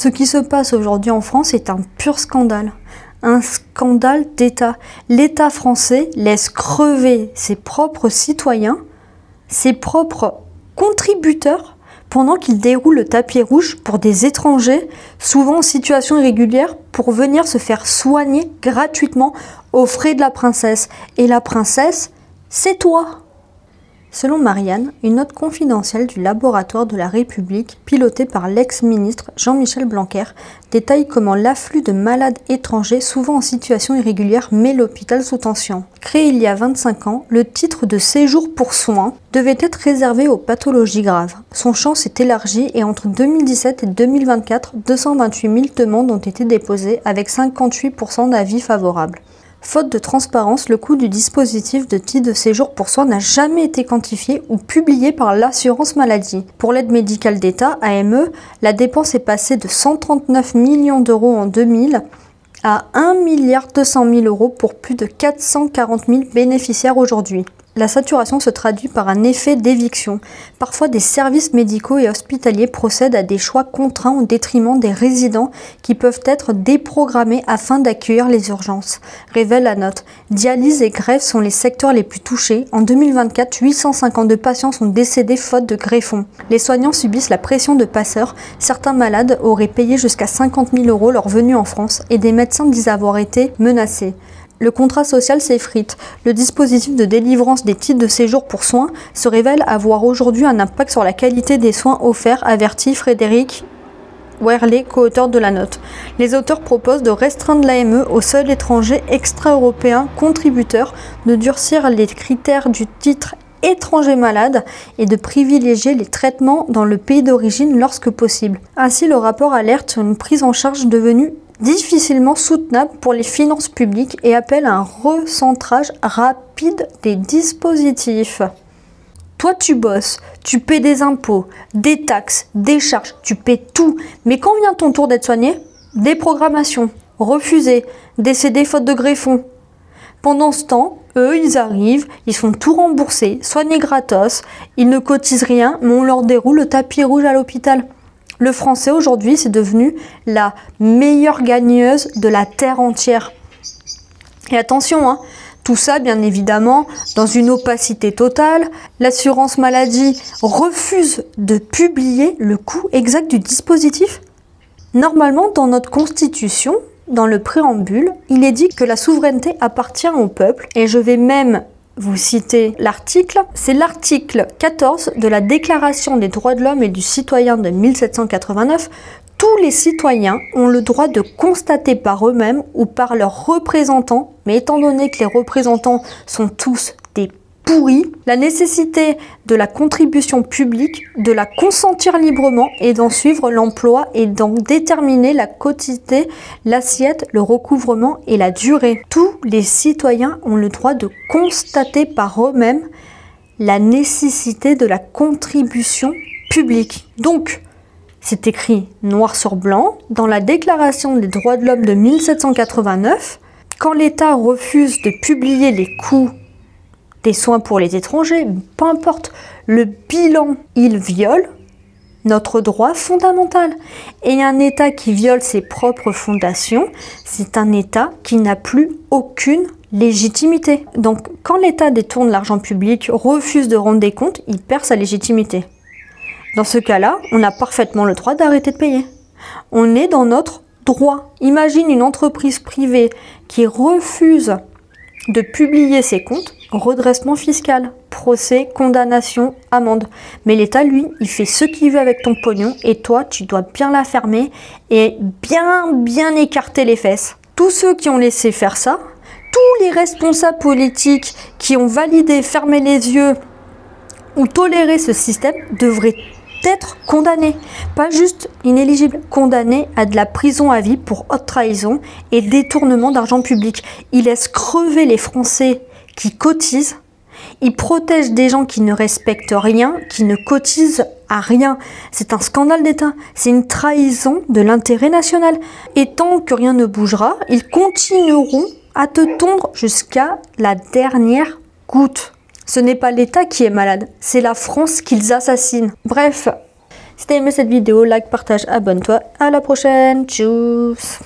Ce qui se passe aujourd'hui en France est un pur scandale. Un scandale d'État. L'État français laisse crever ses propres citoyens, ses propres contributeurs, pendant qu'il déroule le tapis rouge pour des étrangers, souvent en situation irrégulière, pour venir se faire soigner gratuitement aux frais de la princesse. Et la princesse, c'est toi! Selon Marianne, une note confidentielle du laboratoire de la République, pilotée par l'ex-ministre Jean-Michel Blanquer, détaille comment l'afflux de malades étrangers, souvent en situation irrégulière, met l'hôpital sous tension. Créé il y a 25 ans, le titre de séjour pour soins devait être réservé aux pathologies graves. Son champ s'est élargi et entre 2017 et 2024, 228 000 demandes ont été déposées avec 58% d'avis favorables. Faute de transparence, le coût du dispositif de titre de séjour pour soins n'a jamais été quantifié ou publié par l'assurance maladie. Pour l'aide médicale d'État, AME, la dépense est passée de 139 millions d'euros en 2000 à 1,2 milliard pour plus de 440 000 bénéficiaires aujourd'hui. La saturation se traduit par un effet d'éviction. Parfois, des services médicaux et hospitaliers procèdent à des choix contraints au détriment des résidents qui peuvent être déprogrammés afin d'accueillir les urgences, révèle la note. Dialyse et greffe sont les secteurs les plus touchés. En 2024, 852 patients sont décédés faute de greffons. Les soignants subissent la pression de passeurs. Certains malades auraient payé jusqu'à 50 000 € leur venue en France et des médecins disent avoir été menacés. Le contrat social s'effrite. Le dispositif de délivrance des titres de séjour pour soins se révèle avoir aujourd'hui un impact sur la qualité des soins offerts, avertit Frédéric Werlet, co-auteur de la note. Les auteurs proposent de restreindre l'AME aux seuls étrangers extra-européens contributeurs, de durcir les critères du titre étranger malade et de privilégier les traitements dans le pays d'origine lorsque possible. Ainsi, le rapport alerte sur une prise en charge devenue difficilement soutenable pour les finances publiques et appelle à un recentrage rapide des dispositifs. Toi tu bosses, tu paies des impôts, des taxes, des charges, tu paies tout, mais quand vient ton tour d'être soigné, déprogrammation, refusé, décédé faute de greffon. Pendant ce temps, eux, ils arrivent, ils sont tout remboursés, soignés gratos, ils ne cotisent rien, mais on leur déroule le tapis rouge à l'hôpital. Le français aujourd'hui, c'est devenu la meilleure gagneuse de la terre entière. Et attention, tout ça, bien évidemment, dans une opacité totale. L'assurance maladie refuse de publier le coût exact du dispositif. Normalement, dans notre constitution, dans le préambule, il est dit que la souveraineté appartient au peuple. Et je vais même vous citez l'article, c'est l'article 14 de la Déclaration des droits de l'homme et du citoyen de 1789. Tous les citoyens ont le droit de constater par eux-mêmes ou par leurs représentants, mais étant donné que les représentants sont tous des pourris, la nécessité de la contribution publique, de la consentir librement et d'en suivre l'emploi et d'en déterminer la quantité, l'assiette, le recouvrement et la durée. Tous les citoyens ont le droit de constater par eux-mêmes la nécessité de la contribution publique. Donc, c'est écrit noir sur blanc dans la Déclaration des droits de l'homme de 1789. Quand l'État refuse de publier les coûts des soins pour les étrangers, peu importe le bilan, il viole notre droit fondamental. Et un État qui viole ses propres fondations, c'est un État qui n'a plus aucune légitimité. Donc, quand l'État détourne l'argent public, refuse de rendre des comptes, il perd sa légitimité. Dans ce cas-là, on a parfaitement le droit d'arrêter de payer. On est dans notre droit. Imagine une entreprise privée qui refuse de publier ses comptes, redressement fiscal, procès, condamnation, amende. Mais l'État, lui, il fait ce qu'il veut avec ton pognon et toi, tu dois bien la fermer et bien écarter les fesses. Tous ceux qui ont laissé faire ça, tous les responsables politiques qui ont validé, fermé les yeux ou toléré ce système devraient être condamnés, pas juste inéligibles, condamnés à de la prison à vie pour haute trahison et détournement d'argent public. Ils laissent crever les Français qui cotisent, ils protègent des gens qui ne respectent rien, qui ne cotisent à rien. C'est un scandale d'État, c'est une trahison de l'intérêt national. Et tant que rien ne bougera, ils continueront à te tondre jusqu'à la dernière goutte. Ce n'est pas l'État qui est malade, c'est la France qu'ils assassinent. Bref, Si t'as aimé cette vidéo, like, partage, abonne-toi. À la prochaine. Tchuss.